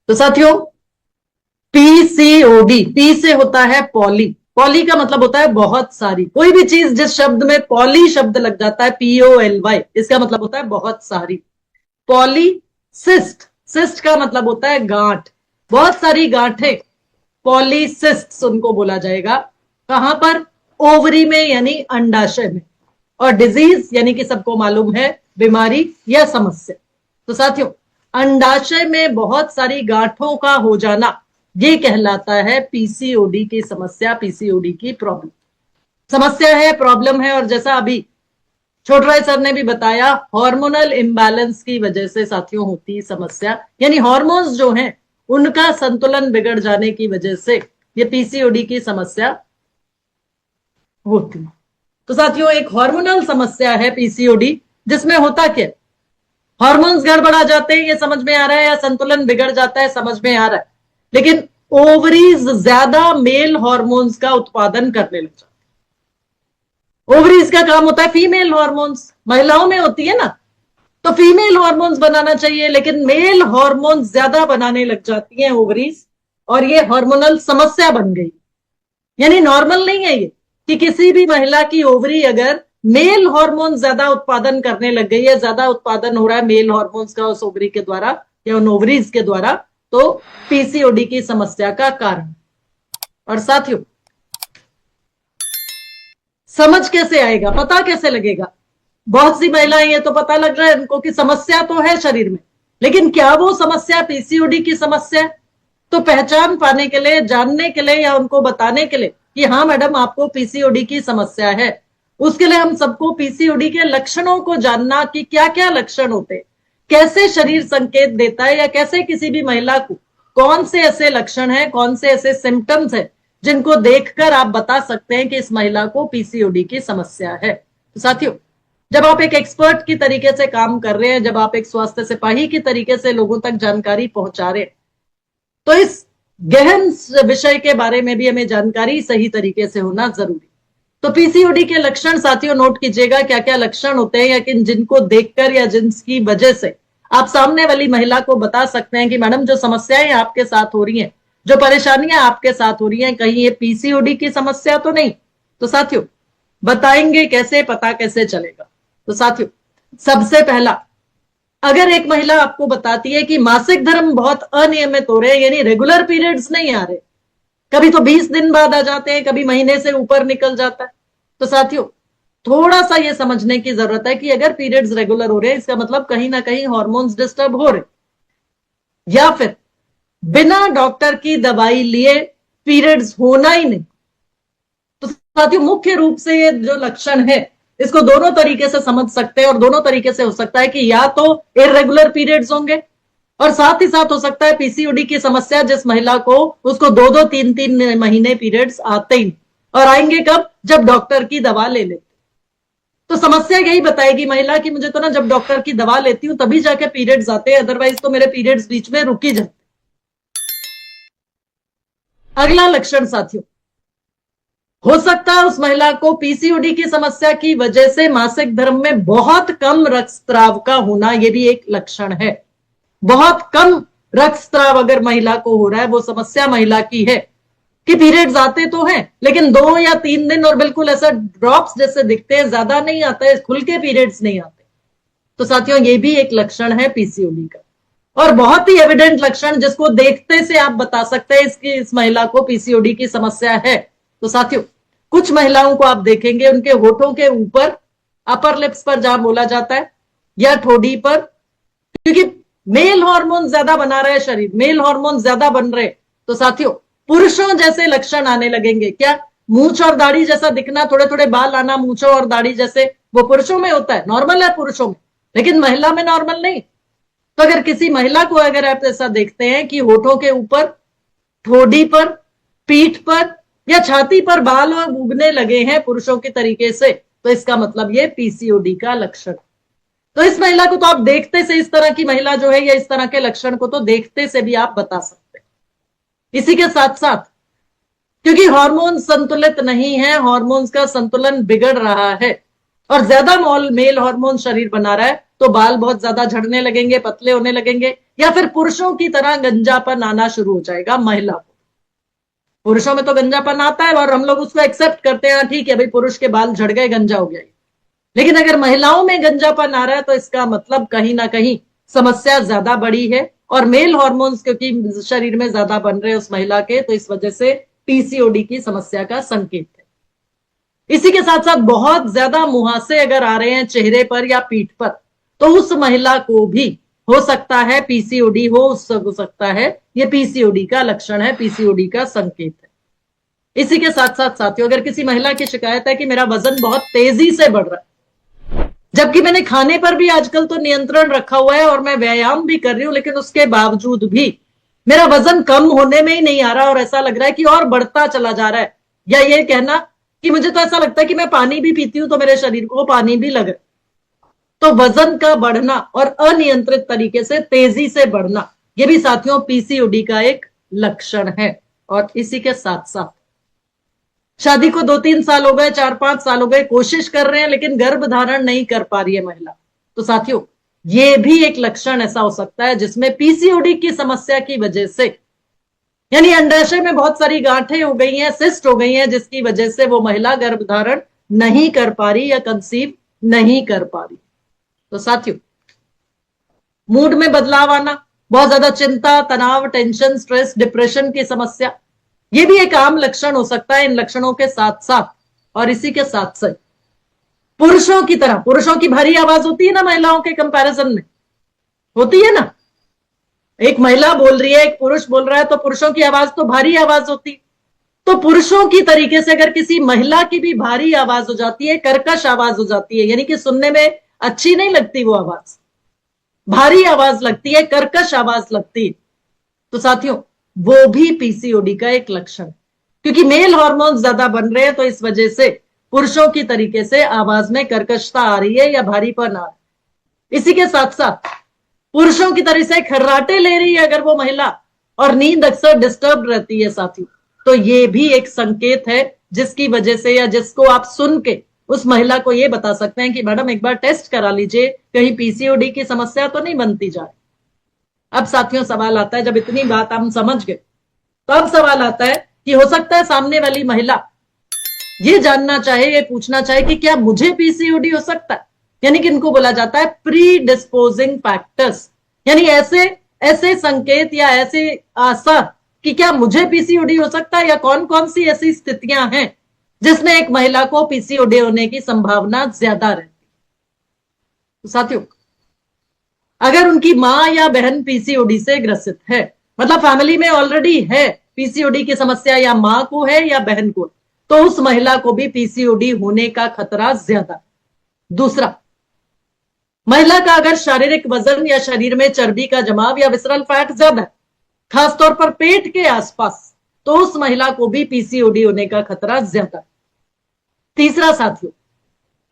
तो साथियों, PCOD, P से होता है पॉली, पॉली का मतलब होता है बहुत सारी। कोई भी चीज जिस शब्द में पॉली शब्द लग जाता है, POLY, इसका मतलब होता है बहुत सारी। पॉलीसिस्ट, सिस्ट का मतलब होता है गांठ, बहुत सारी गांठें, पॉलीसिस्ट उनको बोला जाएगा। कहां पर? ओवरी में यानी अंडाशय में। और डिजीज यानी कि सबको मालूम है बीमारी या समस्या। तो साथियों, अंडाशय में बहुत सारी गांठों का हो जाना, ये कहलाता है पीसीओडी की समस्या, पीसीओडी की प्रॉब्लम। समस्या है, प्रॉब्लम है, और जैसा अभी छोटराय सर ने भी बताया, हार्मोनल इंबैलेंस की वजह से साथियों होती समस्या, यानी हार्मोन्स जो हैं उनका संतुलन बिगड़ जाने की वजह से ये पीसीओडी की समस्या होती है। तो साथियों, एक हार्मोनल समस्या है पीसीओडी, जिसमें होता क्या, हार्मोन्स गड़बड़ा जाते हैं, ये समझ में आ रहा है, या संतुलन बिगड़ जाता है, समझ में आ रहा है, लेकिन ओवरीज ज्यादा मेल हार्मोन्स का उत्पादन करने लग जाते हैं। ओवरीज का काम होता है फीमेल हार्मोन्स, महिलाओं में होती है ना, तो फीमेल हार्मोन्स बनाना चाहिए, लेकिन मेल हार्मोन्स ज्यादा बनाने लग जाती हैं ओवरीज, और ये हार्मोनल समस्या बन गई। यानी नॉर्मल नहीं है ये कि किसी भी महिला की ओवरी अगर मेल हार्मोन ज्यादा उत्पादन करने लग गई है, ज्यादा उत्पादन हो रहा है मेल हार्मोन्स का उस ओवरी के द्वारा या उन ओवरीज के द्वारा, तो पीसीओडी की समस्या का कारण। और साथियों, समझ कैसे आएगा, पता कैसे लगेगा? बहुत सी महिलाएं ये तो पता लग रहा है उनको कि समस्या तो है शरीर में, लेकिन क्या वो समस्या पीसीओडी की समस्या है? तो पहचान पाने के लिए, जानने के लिए, या उनको बताने के लिए कि हाँ मैडम आपको पीसीओडी की समस्या है, उसके लिए हम सबको पीसीओडी के लक्षणों को जानना कि क्या क्या लक्षण होते हैं, कैसे शरीर संकेत देता है, या कैसे किसी भी महिला को कौन से ऐसे लक्षण हैं, कौन से ऐसे सिम्टम्स हैं जिनको देखकर आप बता सकते हैं कि इस महिला को पीसीओडी की समस्या है। तो साथियों, जब आप एक एक्सपर्ट की तरीके से काम कर रहे हैं, जब आप एक स्वास्थ्य सिपाही की तरीके से लोगों तक जानकारी पहुंचा रहे हैं, तो इस गहन विषय के बारे में भी हमें जानकारी सही तरीके से होना जरूरी। तो पीसीओडी के लक्षण साथियों नोट कीजिएगा, क्या क्या लक्षण होते हैं, या कि जिनको देखकर या जिनकी वजह से आप सामने वाली महिला को बता सकते हैं कि मैडम जो समस्याएं आपके साथ हो रही हैं, जो परेशानियां आपके साथ हो रही हैं, कहीं ये पीसीओडी की समस्या तो नहीं। तो साथियों, बताएंगे कैसे, पता कैसे चलेगा? तो साथियों, सबसे पहला, अगर एक महिला आपको बताती है कि मासिक धर्म बहुत अनियमित हो रहे हैं, यानी रेगुलर पीरियड्स नहीं आ रहे, कभी तो 20 दिन बाद आ जाते हैं, कभी महीने से ऊपर निकल जाता है, तो साथियों थोड़ा सा ये समझने की जरूरत है कि अगर पीरियड्स रेगुलर हो रहे हैं, इसका मतलब कहीं ना कहीं हार्मोन्स डिस्टर्ब हो रहे, या फिर बिना डॉक्टर की दवाई लिए पीरियड्स होना ही नहीं। तो साथियों, मुख्य रूप से ये जो लक्षण है, इसको दोनों तरीके से समझ सकते हैं, और दोनों तरीके से हो सकता है कि या तो इरेगुलर पीरियड्स होंगे, और साथ ही साथ हो सकता है पीसीओडी की समस्या जिस महिला को, उसको 2-2 3-3 महीने पीरियड्स आते ही, और आएंगे कब? जब डॉक्टर की दवा ले लेते। तो समस्या यही बताएगी महिला की मुझे तो ना जब डॉक्टर की दवा लेती हूं तभी जाके पीरियड्स आते हैं, अदरवाइज तो मेरे पीरियड्स बीच में रुक ही जाते। अगला लक्षण साथियों, हो सकता है उस महिला को पीसीओडी की समस्या की वजह से मासिक धर्म में बहुत कम रक्तस्राव का होना, यह भी एक लक्षण है। बहुत कम रक्तस्राव अगर महिला को हो रहा है, वो समस्या महिला की है कि पीरियड्स आते तो हैं लेकिन 2 या 3 दिन, और बिल्कुल ऐसा ड्रॉप्स जैसे दिखते हैं, ज्यादा नहीं आता है, खुल के पीरियड्स नहीं आते। तो साथियों, ये भी एक लक्षण है पीसीओडी का, और बहुत ही एविडेंट लक्षण जिसको देखते से आप बता सकते हैं इसकी, इस महिला को पीसीओडी की समस्या है। तो साथियों, कुछ महिलाओं को आप देखेंगे उनके होठों के ऊपर, अपर लिप्स पर जहां बोला जाता है, या ठोड़ी पर, क्योंकि मेल हार्मोन ज्यादा बना रहे शरीर, मेल हार्मोन ज्यादा बन रहे, तो साथियों पुरुषों जैसे लक्षण आने लगेंगे। क्या? मूंछ और दाढ़ी जैसा दिखना, थोड़े थोड़े बाल आना मूंछों और दाढ़ी जैसे, वो पुरुषों में होता है, नॉर्मल है पुरुषों में, लेकिन महिला में नॉर्मल नहीं। तो अगर किसी महिला को अगर आप ऐसा देखते हैं कि होठों के ऊपर, ठोड़ी पर, पीठ पर या छाती पर बाल और उगने लगे हैं पुरुषों के तरीके से, तो इसका मतलब ये पीसीओडी का लक्षण। तो इस महिला को तो आप देखते से, इस तरह की महिला जो है या इस तरह के लक्षण को तो देखते से भी आप बता सकते हैं। इसी के साथ साथ क्योंकि हार्मोन संतुलित नहीं है, हार्मोन्स का संतुलन बिगड़ रहा है और ज्यादा मेल हार्मोन शरीर बना रहा है, तो बाल बहुत ज्यादा झड़ने लगेंगे, पतले होने लगेंगे, या फिर पुरुषों की तरह गंजापन आना शुरू हो जाएगा महिला को। पुरुषों में तो गंजापन आता है और हम लोग उसको एक्सेप्ट करते हैं, ठीक है भाई पुरुष के बाल झड़ गए, गंजा हो गया। लेकिन अगर महिलाओं में गंजापन आ रहा है तो इसका मतलब कहीं ना कहीं समस्या ज्यादा बड़ी है, और मेल हार्मोन्स क्योंकि शरीर में ज्यादा बन रहे हैं उस महिला के, तो इस वजह से पीसीओडी की समस्या का संकेत है। इसी के साथ साथ बहुत ज्यादा मुहासे अगर आ रहे हैं चेहरे पर या पीठ पर, तो उस महिला को भी हो सकता है पीसीओडी हो सकता है, ये पीसीओडी का लक्षण है, पीसीओडी का संकेत है। इसी के साथ साथ साथियों, अगर किसी महिला की शिकायत है कि मेरा वजन बहुत तेजी से बढ़ रहा है, जबकि मैंने खाने पर भी आजकल तो नियंत्रण रखा हुआ है और मैं व्यायाम भी कर रही हूं, लेकिन उसके बावजूद भी मेरा वजन कम होने में ही नहीं आ रहा और ऐसा लग रहा है कि और बढ़ता चला जा रहा है, या ये कहना कि मुझे तो ऐसा लगता है कि मैं पानी भी पीती हूं तो मेरे शरीर को पानी भी लग रहा है। तो वजन का बढ़ना और अनियंत्रित तरीके से तेजी से बढ़ना, ये भी साथियों पीसीओडी का एक लक्षण है। और इसी के साथ साथ शादी को 2-3 साल हो गए, 4-5 साल हो गए, कोशिश कर रहे हैं लेकिन गर्भ धारण नहीं कर पा रही है महिला, तो साथियों ये भी एक लक्षण ऐसा हो सकता है जिसमें पीसीओडी की समस्या की वजह से, यानी अंडाशय में बहुत सारी गांठें हो गई हैं, सिस्ट हो गई हैं, जिसकी वजह से वो महिला गर्भ धारण नहीं कर पा रही या कंसीव नहीं कर पा रही। तो साथियों मूड में बदलाव आना, बहुत ज्यादा चिंता, तनाव, टेंशन, स्ट्रेस, डिप्रेशन की समस्या, ये भी एक आम लक्षण हो सकता है इन लक्षणों के साथ साथ। और इसी के साथ साथ पुरुषों की तरह, पुरुषों की भारी आवाज होती है ना महिलाओं के कंपैरिजन में, होती है ना, एक महिला बोल रही है, एक पुरुष बोल रहा है, तो पुरुषों की आवाज तो भारी आवाज होती, तो पुरुषों की तरीके से अगर किसी महिला की भी भारी आवाज हो जाती है, कर्कश आवाज हो जाती है, यानी कि सुनने में अच्छी नहीं लगती, वो आवाज भारी आवाज लगती है, कर्कश आवाज लगती है, तो साथियों वो भी पीसीओडी का एक लक्षण है। क्योंकि मेल हार्मोन ज्यादा बन रहे हैं तो इस वजह से पुरुषों की तरीके से आवाज में कर्कशता आ रही है या भारीपन आ रहा है। इसी के साथ साथ पुरुषों की तरह से खर्राटे ले रही है अगर वो महिला, और नींद अक्सर डिस्टर्ब रहती है साथियों, तो ये भी एक संकेत है जिसकी वजह से, या जिसको आप सुन के उस महिला को ये बता सकते हैं कि मैडम एक बार टेस्ट करा लीजिए, कहीं पीसीओडी की समस्या तो नहीं बनती जा रही। अब साथियों सवाल आता है, जब इतनी बात हम समझ गए, तो अब सवाल आता है कि हो सकता है सामने वाली महिला ये जानना चाहे, ये पूछना चाहे कि क्या मुझे पीसीओडी हो सकता है, यानी कि इनको बोला जाता है प्री डिस्पोजिंग फैक्टर्स, यानी ऐसे ऐसे संकेत या ऐसे आसार कि क्या मुझे पीसीओडी हो सकता है, या कौन कौन सी ऐसी स्थितियां हैं जिसमें एक महिला को पीसीओडी होने की संभावना ज्यादा रहती है। तो साथियों अगर उनकी मां या बहन पीसीओडी से ग्रसित है, मतलब फैमिली में ऑलरेडी है पीसीओडी की समस्या, या मां को है या बहन को, तो उस महिला को भी पीसीओडी होने का खतरा ज्यादा। दूसरा, महिला का अगर शारीरिक वजन या शरीर में चर्बी का जमाव या विसरल फैट ज्यादा है, खासतौर पर पेट के आसपास, तो उस महिला को भी पीसीओडी होने का खतरा ज्यादा। तीसरा साथियों,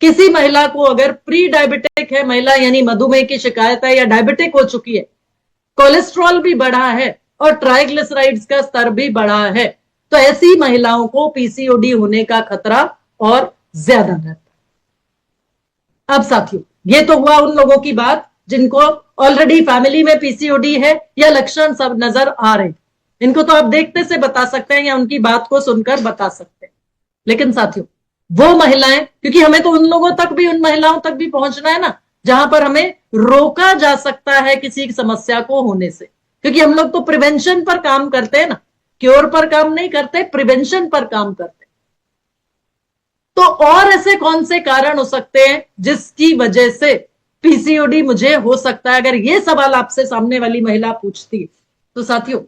किसी महिला को अगर प्री डायबिटिक है महिला, यानी मधुमेह की शिकायत है या डायबिटिक हो चुकी है, कोलेस्ट्रॉल भी बढ़ा है और ट्राइग्लिसराइड्स का स्तर भी बढ़ा है, तो ऐसी महिलाओं को पीसीओडी होने का खतरा और ज्यादा रहता है। अब साथियों ये तो हुआ उन लोगों की बात जिनको ऑलरेडी फैमिली में पीसीओडी है या लक्षण सब नजर आ रहे, इनको तो आप देखते से बता सकते हैं या उनकी बात को सुनकर बता सकते हैं। लेकिन साथियों वो महिलाएं, क्योंकि हमें तो उन लोगों तक भी, उन महिलाओं तक भी पहुंचना है ना जहां पर हमें रोका जा सकता है किसी समस्या को होने से, क्योंकि हम लोग तो प्रिवेंशन पर काम करते हैं ना, क्योर पर काम नहीं करते, प्रिवेंशन पर काम करते। तो और ऐसे कौन से कारण हो सकते हैं जिसकी वजह से पीसीओडी मुझे हो सकता है, अगर ये सवाल आपसे सामने वाली महिला पूछती है, तो साथियों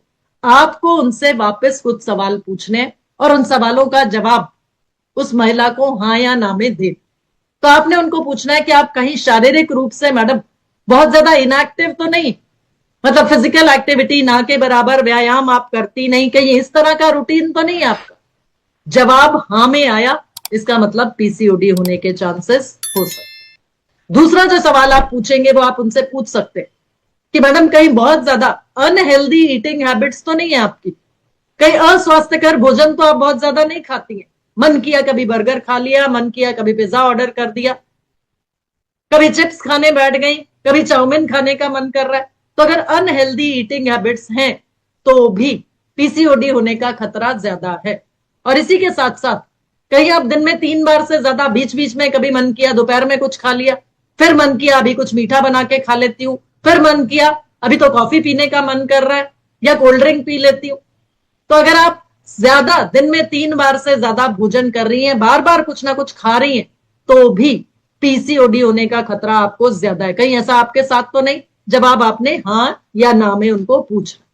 आपको उनसे वापस कुछ सवाल पूछने और उन सवालों का जवाब उस महिला को हाँ या ना में दे। तो आपने उनको पूछना है कि आप कहीं शारीरिक रूप से मैडम बहुत ज्यादा इनएक्टिव तो नहीं, मतलब फिजिकल एक्टिविटी ना के बराबर व्यायाम आप करती नहीं, कहीं इस तरह का रूटीन तो नहीं आपका। जवाब हाँ में आया, इसका मतलब पीसीओडी होने के चांसेस हो सकते। दूसरा जो सवाल आप पूछेंगे वो आप उनसे पूछ सकते हैं कि मैडम कहीं बहुत ज्यादा अनहेल्दी ईटिंग हैबिट्स तो नहीं है आपकी, कहीं अस्वास्थ्यकर भोजन तो आप बहुत ज्यादा नहीं खाती हैं, मन किया कभी बर्गर खा लिया, मन किया कभी पिज्जा ऑर्डर कर दिया, कभी चिप्स खाने बैठ गई, कभी चाउमीन खाने का मन कर रहा है। तो अगर अनहेल्दी ईटिंग हैबिट्स हैं तो भी पीसीओडी होने का खतरा ज्यादा है। और इसी के साथ साथ कहीं आप दिन में 3 बार से ज्यादा, बीच बीच में कभी मन किया दोपहर में कुछ खा लिया, फिर मन किया अभी कुछ मीठा बना के खा लेती हूँ, फिर मन किया अभी तो कॉफी पीने का मन कर रहा है या कोल्ड ड्रिंक पी लेती हूँ। तो अगर आप ज्यादा दिन में 3 बार से ज्यादा भोजन कर रही हैं, बार बार कुछ ना कुछ खा रही हैं, तो भी पीसीओडी होने का खतरा आपको ज्यादा है। कहीं ऐसा आपके साथ तो नहीं? जवाब आपने हाँ या ना में उनको पूछना।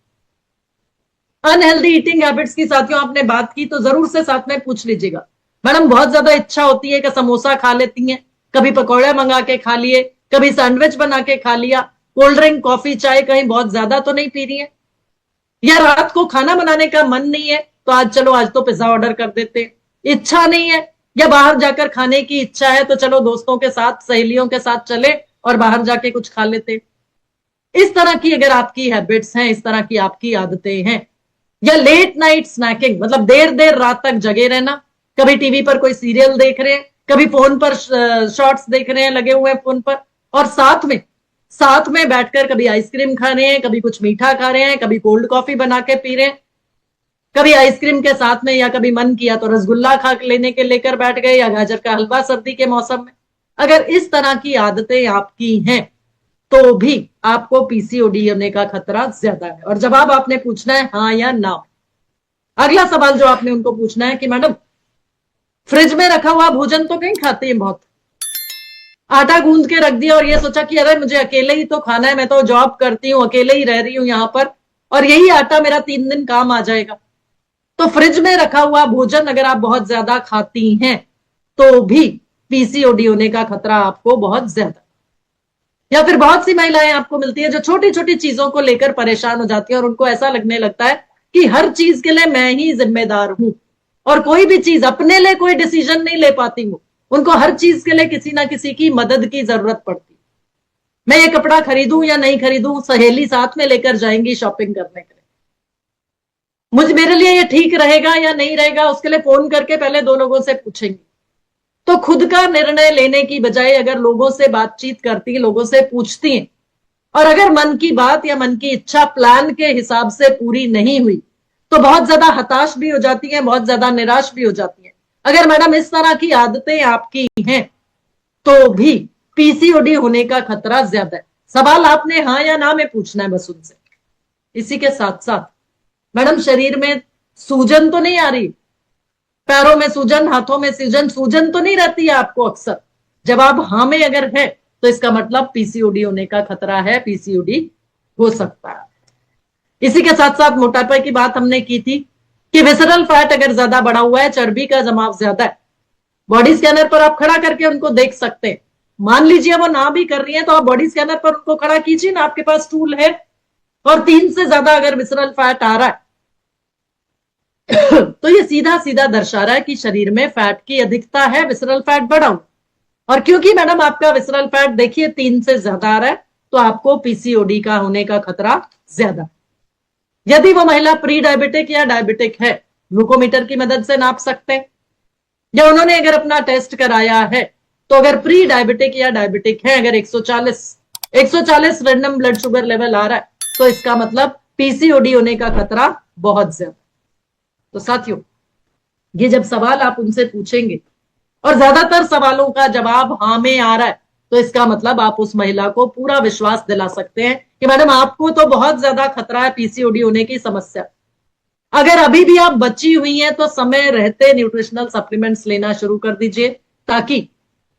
अनहेल्दी ईटिंग हैबिट्स की साथियों आपने बात की तो जरूर से साथ में पूछ लीजिएगा, मैडम बहुत ज्यादा इच्छा होती है कि समोसा खा लेती हैं, कभी पकौड़े मंगा के खा लिए, कभी सैंडविच बना के खा लिया, कोल्ड ड्रिंक कॉफी चाय कहीं बहुत ज्यादा तो नहीं पी रही है, या रात को खाना बनाने का मन नहीं है तो आज चलो आज तो पिज्जा ऑर्डर कर देते हैं, इच्छा नहीं है या बाहर जाकर खाने की इच्छा है तो चलो दोस्तों के साथ सहेलियों के साथ चले और बाहर जाके कुछ खा लेते। इस तरह की अगर आपकी हैबिट्स हैं, इस तरह की आपकी आदतें हैं, या लेट नाइट स्नैकिंग मतलब देर देर रात तक जगे रहना, कभी टीवी पर कोई सीरियल देख रहे हैं, कभी फोन पर शॉर्ट्स देख रहे हैं, लगे हुए हैं फोन पर, और साथ में बैठकर कभी आइसक्रीम खा रहे हैं, कभी कुछ मीठा खा रहे हैं, कभी कोल्ड कॉफी बना के पी रहे हैं, कभी आइसक्रीम के साथ में या कभी मन किया तो रसगुल्ला खा लेने के लेकर बैठ गए, या गाजर का हलवा सर्दी के मौसम में। अगर इस तरह की आदतें आपकी हैं तो भी आपको पीसीओडी होने का खतरा ज्यादा है। और जवाब आपने पूछना है हाँ या ना। अगला सवाल जो आपने उनको पूछना है कि मैडम फ्रिज में रखा हुआ भोजन तो कहीं खाते हैं बहुत, आटा गूंद के रख दिया और ये सोचा कि अरे मुझे अकेले ही तो खाना है, मैं तो जॉब करती हूँ, अकेले ही रह रही हूं यहां पर और यही आटा मेरा 3 दिन काम आ जाएगा। तो फ्रिज में रखा हुआ भोजन अगर आप बहुत ज्यादा खाती हैं तो भी पीसीओडी होने का खतरा आपको बहुत ज्यादा। या फिर बहुत सी महिलाएं आपको मिलती है जो छोटी छोटी चीजों को लेकर परेशान हो जाती है और उनको ऐसा लगने लगता है कि हर चीज के लिए मैं ही जिम्मेदार हूं और कोई भी चीज अपने लिए कोई डिसीजन नहीं ले पाती हूं, उनको हर चीज के लिए किसी ना किसी की मदद की जरूरत पड़ती। मैं ये कपड़ा खरीदूं या नहीं खरीदूं, सहेली साथ में लेकर जाएंगी शॉपिंग करने के लिए, मुझे मेरे लिए ये ठीक रहेगा या नहीं रहेगा उसके लिए फोन करके पहले 2 लोगों से पूछेंगी। तो खुद का निर्णय लेने की बजाय अगर लोगों से बातचीत करती, लोगों से पूछती हैं, और अगर मन की बात या मन की इच्छा प्लान के हिसाब से पूरी नहीं हुई तो बहुत ज्यादा हताश भी हो जाती है, बहुत ज्यादा निराश भी हो जाती है। अगर मैडम इस तरह की आदतें आपकी हैं तो भी पीसीओडी होने का खतरा ज्यादा है। सवाल आपने हाँ या ना में पूछना है बस उनसे। इसी के साथ साथ मैडम शरीर में सूजन तो नहीं आ रही, पैरों में सूजन, हाथों में सूजन तो नहीं रहती है आपको अक्सर? जवाब हाँ में अगर है तो इसका मतलब पीसीओडी होने का खतरा है, पीसीओडी हो सकता है। इसी के साथ साथ मोटापे की बात हमने की थी कि विसरल फैट अगर ज्यादा बढ़ा हुआ है, चर्बी का जमाव ज्यादा है, बॉडी स्कैनर पर आप खड़ा करके उनको देख सकते हैं। मान लीजिए वो ना भी कर रही है तो आप बॉडी स्कैनर पर उनको खड़ा कीजिए ना, आपके पास टूल है, और 3 से ज्यादा अगर विसरल फैट आ रहा है तो ये सीधा सीधा दर्शा रहा है कि शरीर में फैट की अधिकता है, विसरल फैट बढ़ा हुआ। और क्योंकि मैडम आपका विसरल फैट देखिए 3 से ज्यादा आ रहा है तो आपको पीसीओडी का होने का खतरा ज्यादा। यदि वो महिला प्री डायबिटिक या डायबिटिक है, ग्लूकोमीटर की मदद से नाप सकते हैं, या उन्होंने अगर अपना टेस्ट कराया है तो अगर प्री डायबिटिक या डायबिटिक है, अगर 140 रैंडम ब्लड शुगर लेवल आ रहा है तो इसका मतलब पीसीओडी होने का खतरा बहुत ज्यादा। तो साथियों ये जब सवाल आप उनसे पूछेंगे और ज्यादातर सवालों का जवाब हाँ में आ रहा है तो इसका मतलब आप उस महिला को पूरा विश्वास दिला सकते हैं कि मैडम आपको तो बहुत ज्यादा खतरा है पीसीओडी होने की समस्या। अगर अभी भी आप बची हुई हैं तो समय रहते न्यूट्रिशनल सप्लीमेंट्स लेना शुरू कर दीजिए ताकि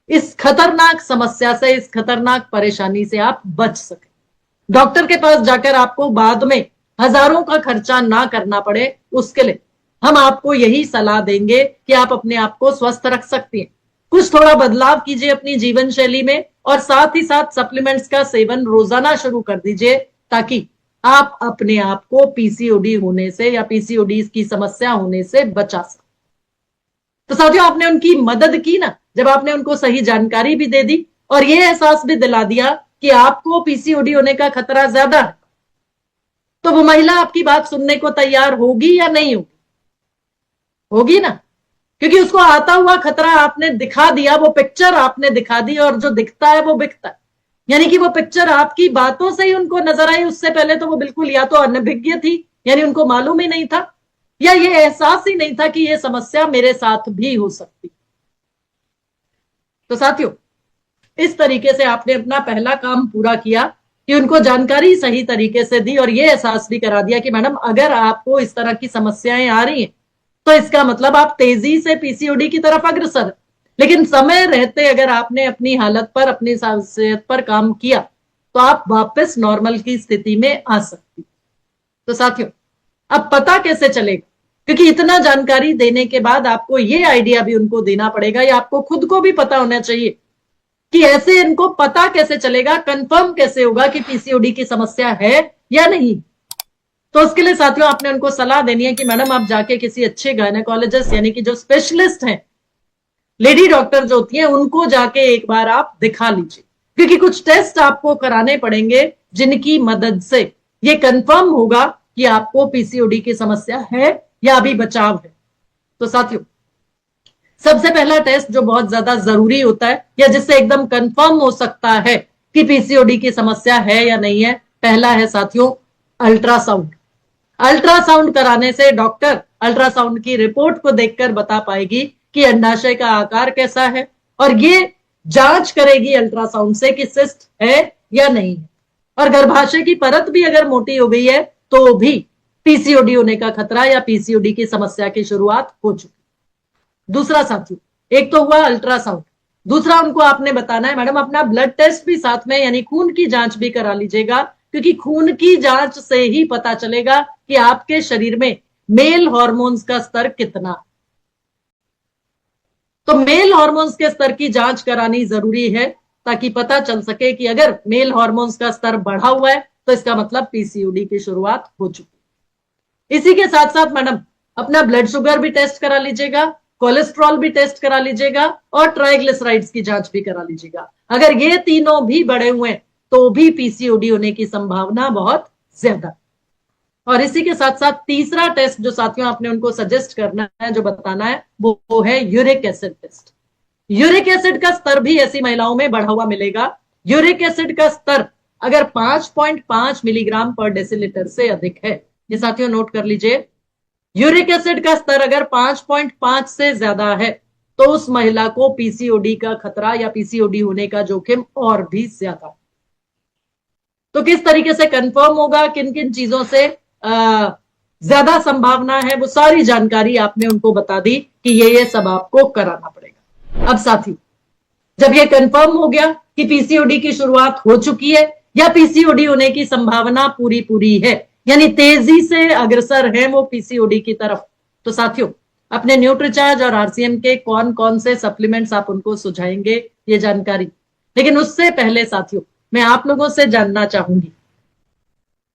इस खतरनाक समस्या से, इस खतरनाक परेशानी से आप बच सके। डॉक्टर के पास जाकर आपको बाद में हजारों का खर्चा ना करना पड़े, उसके लिए हम आपको यही सलाह देंगे कि आप अपने आप को स्वस्थ रख सकती हैं। कुछ थोड़ा बदलाव कीजिए अपनी जीवन शैली में और साथ ही साथ सप्लीमेंट्स का सेवन रोजाना शुरू कर दीजिए ताकि आप अपने आप को पीसीओडी होने से या पीसीओडी की समस्या होने से बचा सकें। तो साथियों आपने उनकी मदद की ना, जब आपने उनको सही जानकारी भी दे दी और ये एहसास भी दिला दिया कि आपको पीसीओडी होने का खतरा ज्यादा है, तो वो महिला आपकी बात सुनने को तैयार होगी या नहीं होगी? होगी ना? क्योंकि उसको आता हुआ खतरा आपने दिखा दिया, वो पिक्चर आपने दिखा दी, और जो दिखता है वो बिकता है। यानी कि वो पिक्चर आपकी बातों से ही उनको नजर आई, उससे पहले तो वो बिल्कुल या तो अनभिज्ञ थी, यानी उनको मालूम ही नहीं था, या ये एहसास ही नहीं था कि ये समस्या मेरे साथ भी हो सकती। तो साथियों, इस तरीके से आपने अपना पहला काम पूरा किया कि उनको जानकारी सही तरीके से दी और ये एहसास भी करा दिया कि मैडम अगर आपको इस तरह की समस्याएं आ रही हैं तो इसका मतलब आप तेजी से पीसीओडी की तरफ अग्रसर है। लेकिन समय रहते अगर आपने अपनी हालत पर, अपनी सेहत पर काम किया तो आप वापस नॉर्मल की स्थिति में आ सकती। तो साथियों, अब पता कैसे चलेगा, क्योंकि इतना जानकारी देने के बाद आपको ये आइडिया भी उनको देना पड़ेगा, या आपको खुद को भी पता होना चाहिए कि ऐसे इनको पता कैसे चलेगा, कंफर्म कैसे होगा कि पीसीओडी की समस्या है या नहीं। तो उसके लिए साथियों आपने उनको सलाह देनी है कि मैडम आप जाके किसी अच्छे गायनेकोलॉजिस्ट, यानी कि जो स्पेशलिस्ट हैं, लेडी डॉक्टर जो होती हैं, उनको जाके एक बार आप दिखा लीजिए, क्योंकि कुछ टेस्ट आपको कराने पड़ेंगे जिनकी मदद से ये कंफर्म होगा कि आपको पीसीओडी की समस्या है या अभी बचाव है। तो साथियों, सबसे पहला टेस्ट जो बहुत ज्यादा जरूरी होता है, या जिससे एकदम कंफर्म हो सकता है कि पीसीओडी की समस्या है या नहीं है, पहला है साथियों अल्ट्रासाउंड। अल्ट्रासाउंड कराने से डॉक्टर अल्ट्रासाउंड की रिपोर्ट को देखकर बता पाएगी कि अंडाशय का आकार कैसा है, और ये जांच करेगी अल्ट्रासाउंड से कि सिस्ट है या नहीं है। और गर्भाशय की परत भी अगर मोटी हो गई है तो भी पीसीओडी होने का खतरा या पीसीओडी की समस्या की शुरुआत हो चुकी। दूसरा साथियों, एक तो हुआ अल्ट्रासाउंड, दूसरा उनको आपने बताना है मैडम अपना ब्लड टेस्ट भी साथ में, यानी खून की जांच भी करा लीजिएगा, क्योंकि खून की जांच से ही पता चलेगा कि आपके शरीर में मेल हार्मोन्स का स्तर कितना। तो मेल हार्मोन्स के स्तर की जांच करानी जरूरी है, ताकि पता चल सके कि अगर मेल हार्मोन्स का स्तर बढ़ा हुआ है तो इसका मतलब पीसीओडी की शुरुआत हो चुकी। इसी के साथ साथ मैडम अपना ब्लड शुगर भी टेस्ट करा लीजिएगा, कोलेस्ट्रॉल भी टेस्ट करा लीजिएगा, और ट्राइग्लिसराइड्स की जांच भी करा लीजिएगा। अगर ये तीनों भी बढ़े हुए हैं तो भी पीसीओडी होने की संभावना बहुत ज्यादा। और इसी के साथ साथ तीसरा टेस्ट जो साथियों आपने उनको सजेस्ट करना है, जो बताना है, वो है uric acid test. Uric acid का स्तर भी ऐसी महिलाओं में बढ़ा हुआ मिलेगा। यूरिक एसिड का स्तर अगर 5.5 मिलीग्राम पर डेसिलीटर से अधिक है, ये साथियों नोट कर लीजिए, यूरिक एसिड का स्तर अगर 5.5 से ज्यादा है तो उस महिला को पीसीओडी का खतरा या पीसीओडी होने का जोखिम और भी ज्यादा। तो किस तरीके से कंफर्म होगा, किन किन चीजों से ज्यादा संभावना है, वो सारी जानकारी आपने उनको बता दी कि ये सब आपको कराना पड़ेगा। अब साथी, जब ये कंफर्म हो गया कि पीसीओडी की शुरुआत हो चुकी है या पीसीओडी होने की संभावना पूरी पूरी है, यानी तेजी से अग्रसर है वो पीसीओडी की तरफ, तो साथियों अपने न्यूट्रीचार्ज और आरसीएम के कौन कौन से सप्लीमेंट्स आप उनको सुझाएंगे, ये जानकारी। लेकिन उससे पहले साथियों मैं आप लोगों से जानना चाहूंगी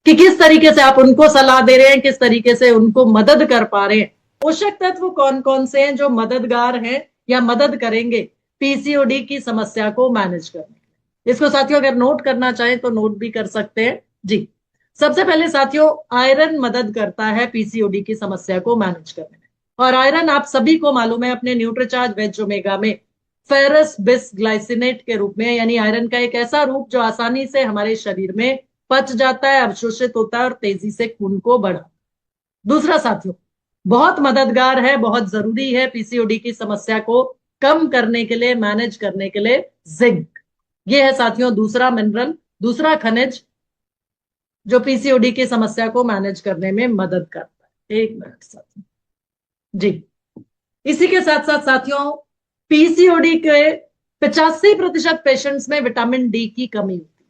कि किस तरीके से आप उनको सलाह दे रहे हैं, किस तरीके से उनको मदद कर पा रहे हैं। पोषक तत्व कौन कौन से हैं जो मददगार हैं या मदद करेंगे पीसीओडी की समस्या को मैनेज करने में। इसको साथियों अगर नोट करना चाहें तो नोट भी कर सकते हैं जी। सबसे पहले साथियों आयरन मदद करता है पीसीओडी की समस्या को मैनेज करने में, और आयरन आप सभी को मालूम है अपने न्यूट्रीचार्ज वेज ओमेगा में फेरस बिस ग्लाइसिनेट के रूप में, यानी आयरन का एक ऐसा रूप जो आसानी से हमारे शरीर में पच जाता है, अवशोषित होता है और तेजी से खून को बढ़ा। दूसरा साथियों बहुत मददगार है, बहुत जरूरी है पीसीओडी की समस्या को कम करने के लिए, मैनेज करने के लिए, जिंक। ये है साथियों दूसरा मिनरल, दूसरा खनिज जो पीसीओडी की समस्या को मैनेज करने में मदद करता है। एक मिनट साथियों जी। इसी के साथ साथ साथियों पीसीओडी के 85% पेशेंट्स में विटामिन डी की कमी होती है।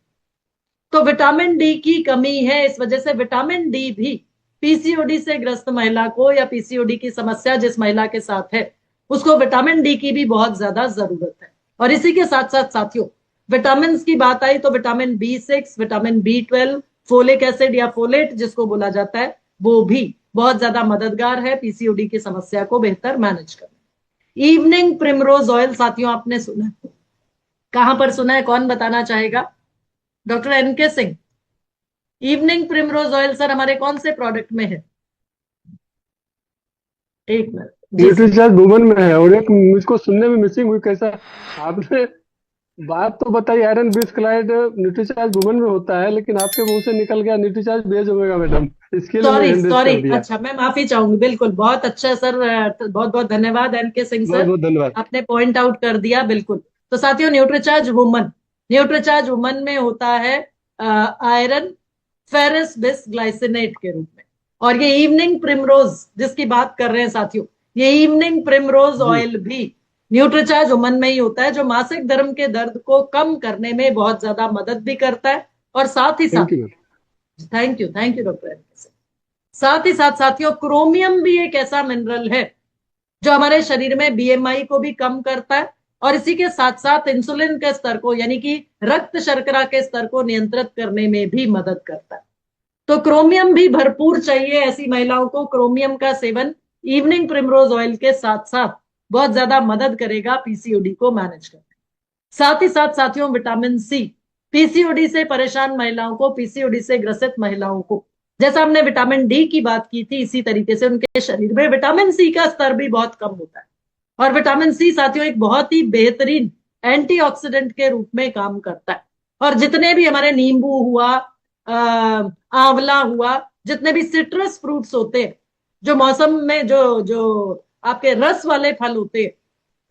तो विटामिन डी की कमी है, इस वजह से विटामिन डी भी पीसीओडी से ग्रस्त महिला को या पीसीओडी की समस्या जिस महिला के साथ है उसको विटामिन डी की भी बहुत ज्यादा जरूरत है। और इसी के साथ साथ साथियों विटामिन की बात आई तो विटामिन बी6, विटामिन बी12, फोलिक एसिड या फोलेट जिसको बोला जाता है, वो भी बहुत ज्यादा मददगार है पीसीओडी की समस्या को बेहतर मैनेज करने। इवनिंग प्रिमरोज ऑयल साथियों आपने सुना है, कहां पर सुना है, कौन बताना चाहेगा? Doctor N K Singh, evening primrose oil sir हमारे कौन से प्रोडक्ट में है? एक मिनट, जी सर। न्यूट्रीचार्ज वुमन में है, और एक मुझको सुनने में मिसिंग हुई, कैसा आपने बात तो बताई आयरन बिस्क्लाइड न्यूट्रीचार्ज वुमन में होता है, लेकिन आपके मुंह से निकल गया न्यूट्रीचार्ज बेज ओमेगा मैडम। इसके लिए मैं सॉरी हैंड रेज सॉरी, कर दिया। अच्छा मैं माफी चाहूंगी, बिल्कुल बहुत अच्छा सर, बहुत बहुत धन्यवाद एनके सिंह बहुत सर, बहुत धन्यवाद। आपने पॉइंट आउट कर दिया बिल्कुल। तो साथियों, न्यूट्रीचार्ज वुमन, न्यूट्रीचार्ज वुमन में होता है आयरन फेरस बिस ग्लाइसिनेट के रूप में। और ये इवनिंग प्रिमरोज जिसकी बात कर रहे हैं साथियों, ये इवनिंग प्रिमरोज जी। ऑयल भी न्यूट्रीचार्ज वुमन में ही होता है, जो मासिक धर्म के दर्द को कम करने में बहुत ज्यादा मदद भी करता है। और साथ ही साथ, thank you. Thank you doctor N K Singh. साथ ही साथ साथियों, क्रोमियम भी एक ऐसा मिनरल है जो हमारे शरीर में बीएमआई को भी कम करता है, और इसी के साथ साथ इंसुलिन के स्तर को, यानी कि रक्त शर्करा के स्तर को नियंत्रित करने में भी मदद करता है। तो क्रोमियम भी भरपूर चाहिए ऐसी महिलाओं को। क्रोमियम का सेवन इवनिंग प्रिमरोज ऑयल के साथ साथ बहुत ज्यादा मदद करेगा पीसीओडी को मैनेज करने। साथ ही साथ साथियों, विटामिन सी, पीसीओडी से परेशान महिलाओं को, पीसीओडी से ग्रसित महिलाओं को, जैसा हमने विटामिन डी की बात की थी, इसी तरीके से उनके शरीर में विटामिन सी का स्तर भी बहुत कम होता है। और विटामिन सी साथियों एक बहुत ही बेहतरीन एंटीऑक्सीडेंट के रूप में काम करता है। और जितने भी हमारे नींबू हुआ, आंवला हुआ, जितने भी सिट्रस फ्रूट्स होते हैं, जो मौसम में जो जो आपके रस वाले फल होते हैं,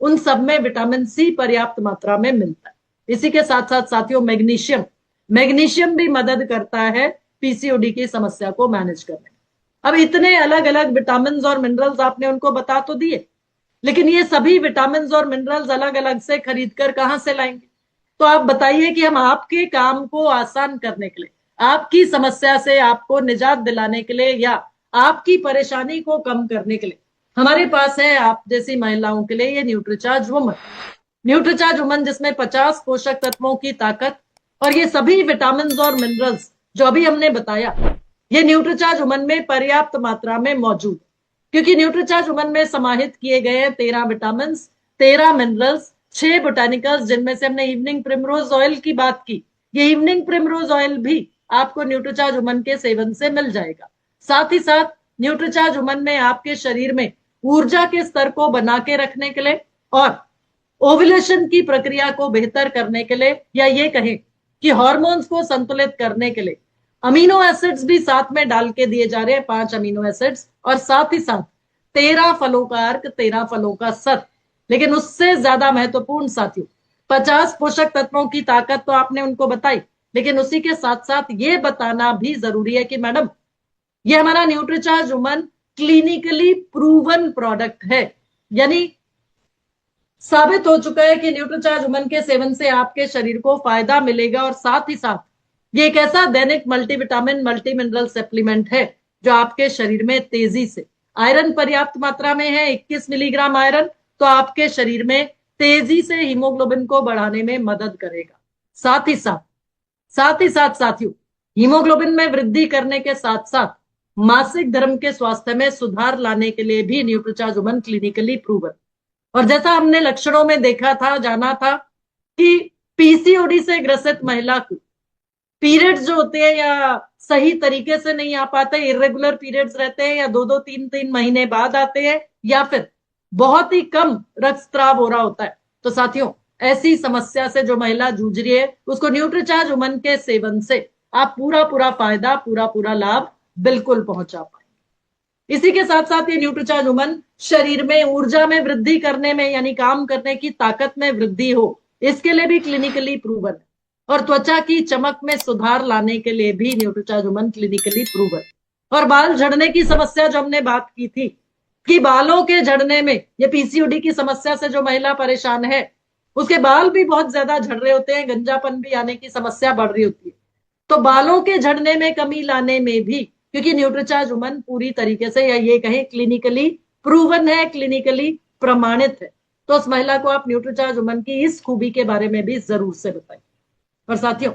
उन सब में विटामिन सी पर्याप्त मात्रा में मिलता है। इसी के साथ साथ साथियों, मैग्नीशियम, मैग्नीशियम भी मदद करता है पीसीओडी की समस्या को मैनेज करने में। अब इतने अलग अलग विटामिन और मिनरल्स आपने उनको बता तो दिए, लेकिन ये सभी विटामिन और मिनरल्स अलग अलग से खरीद कर कहां से लाएंगे? तो आप बताइए कि हम आपके काम को आसान करने के लिए, आपकी समस्या से आपको निजात दिलाने के लिए, या आपकी परेशानी को कम करने के लिए, हमारे पास है आप जैसी महिलाओं के लिए ये न्यूट्रीचार्ज वुमन। न्यूट्रीचार्ज वुमन जिसमें 50 पोषक तत्वों की ताकत और ये सभी विटामिन और मिनरल्स जो अभी हमने बताया, ये न्यूट्रीचार्ज वुमन में पर्याप्त मात्रा में मौजूद है। क्योंकि न्यूट्रीचार्ज वुमन में समाहित किए गए हैं 13 विटामिन, 13 मिनरल्स, 6 बोटानिकल्स, जिनमें से हमने इवनिंग प्रिमरोज ऑयल की बात की। ये इवनिंग प्रिमरोज ऑयल भी आपको न्यूट्रीचार्ज वुमन के सेवन से मिल जाएगा। साथ ही साथ न्यूट्रीचार्ज वुमन में आपके शरीर में ऊर्जा के स्तर को बना के रखने के लिए और ओव्यूलेशन की प्रक्रिया को बेहतर करने के लिए, या ये कहें कि हार्मोन्स को संतुलित करने के लिए, अमीनो एसिड्स भी साथ में डाल के दिए जा रहे हैं, 5 अमीनो एसिड्स, और साथ ही साथ 13 फलों का अर्क, 13 फलों का सत। लेकिन उससे ज्यादा महत्वपूर्ण साथियों, 50 पोषक तत्वों की ताकत तो आपने उनको बताई, लेकिन उसी के साथ साथ ये बताना भी जरूरी है कि मैडम, ये हमारा Nutricharge woman clinically proven product है। यानी साबित हो चुका है कि न्यूट्रीचार्ज वुमन के सेवन से आपके शरीर को फायदा मिलेगा। और साथ ही साथ ये एक ऐसा दैनिक मल्टीविटामिन मल्टी मिनरल सप्लीमेंट है जो आपके शरीर में तेजी से, आयरन पर्याप्त मात्रा में है 21 मिलीग्राम आयरन, तो आपके शरीर में तेजी से हीमोग्लोबिन को बढ़ाने में मदद करेगा। साथ ही साथ, साथियों, हीमोग्लोबिन में वृद्धि करने के साथ साथ मासिक धर्म के स्वास्थ्य में सुधार लाने के लिए भी न्यूट्रीचार्ज वुमन क्लिनिकली प्रूवन। और जैसा हमने लक्षणों में देखा था, जाना था कि पीसीओडी से ग्रसित महिला को पीरियड्स जो होते हैं या सही तरीके से नहीं आ पाते, इरेगुलर पीरियड्स रहते हैं, या 2-2 3-3 महीने बाद आते हैं, या फिर बहुत ही कम रक्तस्राव हो रहा होता है, तो साथियों ऐसी समस्या से जो महिला जूझ रही है, उसको न्यूट्रीचार्ज वुमन के सेवन से आप पूरा पूरा फायदा, पूरा पूरा लाभ बिल्कुल पहुंचा पाए। इसी के साथ साथ ये न्यूट्रीचार्ज वुमन शरीर में ऊर्जा में वृद्धि करने में, यानी काम करने की ताकत में वृद्धि हो, इसके लिए भी क्लिनिकली प्रूवन है। और त्वचा की चमक में सुधार लाने के लिए भी न्यूट्रीचार्ज वुमन क्लिनिकली प्रूवन। और बाल झड़ने की समस्या जो हमने बात की थी, कि बालों के झड़ने में, ये पीसीओडी की समस्या से जो महिला परेशान है, उसके बाल भी बहुत ज्यादा झड़ रहे होते हैं, गंजापन भी आने की समस्या बढ़ रही होती है। तो बालों के झड़ने में कमी लाने में भी, क्योंकि न्यूट्रीचार्ज वुमन पूरी तरीके से, या ये कहें क्लिनिकली प्रूवन है, क्लिनिकली प्रमाणित है, तो उस महिला को आप न्यूट्रीचार्ज वुमन की इस खूबी के बारे में भी जरूर से बताएं। और साथियों,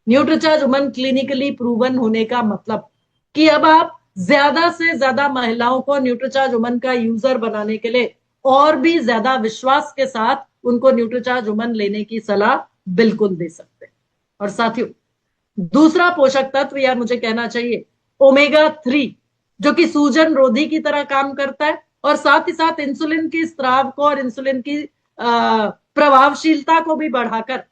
न्यूट्रीचार्ज वुमन क्लिनिकली प्रूवन होने का मतलब कि अब आप ज्यादा से ज्यादा महिलाओं को न्यूट्रीचार्ज वुमन का यूजर बनाने के लिए और भी ज्यादा विश्वास के साथ उनको न्यूट्रीचार्ज वुमन लेने की सलाह बिल्कुल दे सकते हैं। और साथियों, दूसरा पोषक तत्व, या मुझे कहना चाहिए ओमेगा 3, जो कि सूजन रोधी की तरह काम करता है और साथ ही साथ इंसुलिन की स्राव को और इंसुलिन की प्रभावशीलता को भी बढ़ाकर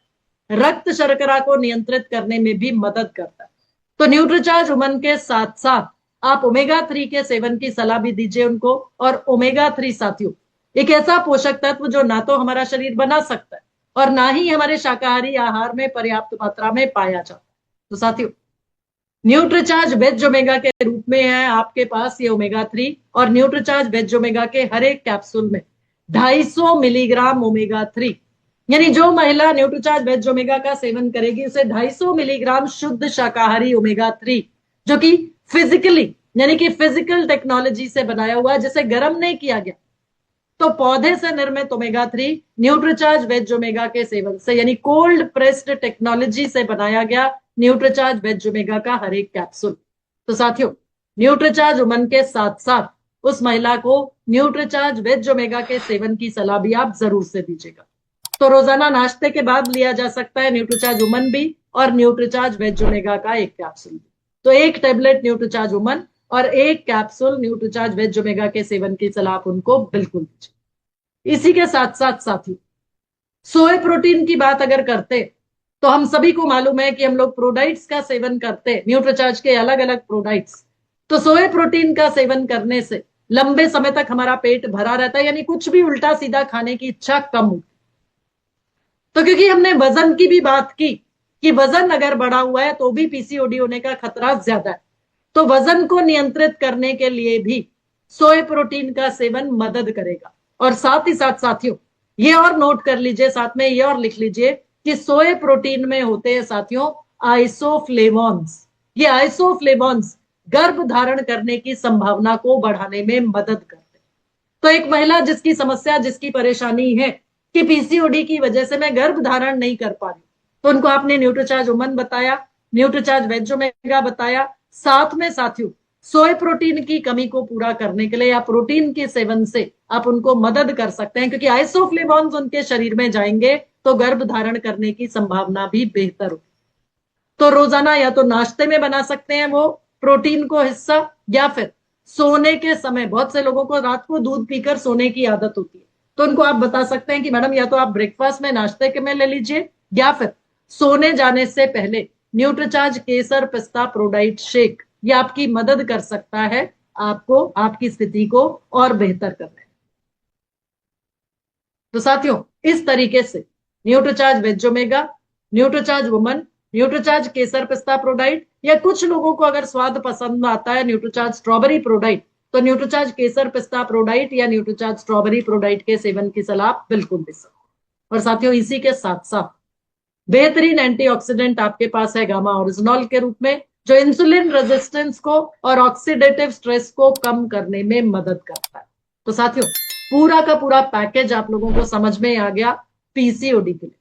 रक्त शर्करा को नियंत्रित करने में भी मदद करता है। तो न्यूट्रीचार्ज वुमन के साथ साथ आप ओमेगा 3 के सेवन की सलाह भी दीजिए उनको। और ओमेगा 3 साथियों एक ऐसा पोषक तत्व जो ना तो हमारा शरीर बना सकता है और ना ही हमारे शाकाहारी आहार में पर्याप्त मात्रा में पाया जाता है। तो साथियों न्यूट्रीचार्ज वेज ओमेगा के रूप में है आपके पास ये ओमेगा 3, और न्यूट्रीचार्ज वेज ओमेगा के हर एक कैप्सूल में 250 मिलीग्राम ओमेगा 3, यानी जो महिला न्यूट्रीचार्ज वेज ओमेगा का सेवन करेगी उसे 250 मिलीग्राम शुद्ध शाकाहारी ओमेगा 3, जो कि फिजिकली यानी कि फिजिकल टेक्नोलॉजी से बनाया हुआ है, जिसे गर्म नहीं किया गया, तो पौधे से निर्मित ओमेगा 3 न्यूट्रीचार्ज वेज ओमेगा के सेवन से यानी कोल्ड प्रेस्ड टेक्नोलॉजी से बनाया गया न्यूट्रीचार्ज वेज ओमेगा का हर एक कैप्सूल। तो साथियों न्यूट्रीचार्ज वुमन के साथ साथ उस महिला को न्यूट्रीचार्ज वेज ओमेगा के सेवन की सलाह भी आप जरूर से दीजिएगा। तो रोजाना नाश्ते के बाद लिया जा सकता है न्यूट्रीचार्ज वुमन भी और न्यूट्रीचार्ज वेज ओमेगा का एक कैप्सूल भी। तो एक टेबलेट न्यूट्रीचार्ज वुमन और एक कैप्सूल न्यूट्रीचार्ज वेज ओमेगा के सेवन की सलाह आप उनको बिल्कुल दीजिए। इसी के साथ साथ साथियों सोए प्रोटीन की बात अगर करते तो हम सभी को मालूम है कि हम लोग प्रोडाइट्स का सेवन करते हैं, न्यूट्रीचार्ज के अलग अलग प्रोडाइट्स। तो सोए प्रोटीन का सेवन करने से लंबे समय तक हमारा पेट भरा रहता है, यानी कुछ भी उल्टा सीधा खाने की इच्छा कम होती। तो क्योंकि हमने वजन की भी बात की कि वजन अगर बढ़ा हुआ है तो भी पीसीओडी होने का खतरा ज्यादा है, तो वजन को नियंत्रित करने के लिए भी सोए प्रोटीन का सेवन मदद करेगा। और साथ ही साथ साथियों ये और नोट कर लीजिए, साथ में ये और लिख लीजिए कि सोए प्रोटीन में होते हैं साथियों आइसोफ्लेवोन्स। ये आइसोफ्लेवोन्स गर्भ धारण करने की संभावना को बढ़ाने में मदद करते हैं। तो एक महिला जिसकी समस्या जिसकी परेशानी है कि पीसीओडी की वजह से मैं गर्भ धारण नहीं कर पा रही, तो उनको आपने न्यूट्रीचार्ज वुमन बताया, न्यूट्रीचार्ज वेज ओमेगा बताया, साथ में साथियों सोए प्रोटीन की कमी को पूरा करने के लिए या प्रोटीन के सेवन से आप उनको मदद कर सकते हैं, क्योंकि आइसोफ्लेवोन्स उनके शरीर में जाएंगे तो गर्भ धारण करने की संभावना भी बेहतर होगी। तो रोजाना या तो नाश्ते में बना सकते हैं वो प्रोटीन को हिस्सा, या फिर सोने के समय, बहुत से लोगों को रात को दूध पीकर सोने की आदत होती है, तो उनको आप बता सकते हैं कि मैडम या तो आप ब्रेकफास्ट में नाश्ते के में ले लीजिए, या फिर सोने जाने से पहले Nutricharge kesar pista ProDiet shake, ये आपकी मदद कर सकता है आपको आपकी स्थिति को और बेहतर करने में। तो साथियों इस तरीके से Nutricharge veg omega, Nutricharge woman, Nutricharge kesar pista प्रोडाइट, या कुछ लोगों को अगर स्वाद पसंद आता है न्यूट्रीचार्ज स्ट्रॉबेरी प्रोडाइट, तो न्यूट्रीचार्ज केसर पिस्ता प्रोडाइट या न्यूट्रीचार्ज स्ट्रॉबेरी प्रोडाइट के सेवन की सलाह बिल्कुल दे सकते। और साथियों इसी के साथ साथ बेहतरीन एंटीऑक्सीडेंट आपके पास है गामा ओरिजिनॉल के रूप में, जो इंसुलिन रेजिस्टेंस को और ऑक्सीडेटिव स्ट्रेस को कम करने में मदद करता है। तो साथियों पूरा का पूरा पैकेज आप लोगों को समझ में आ गया पीसीओडी के लिए।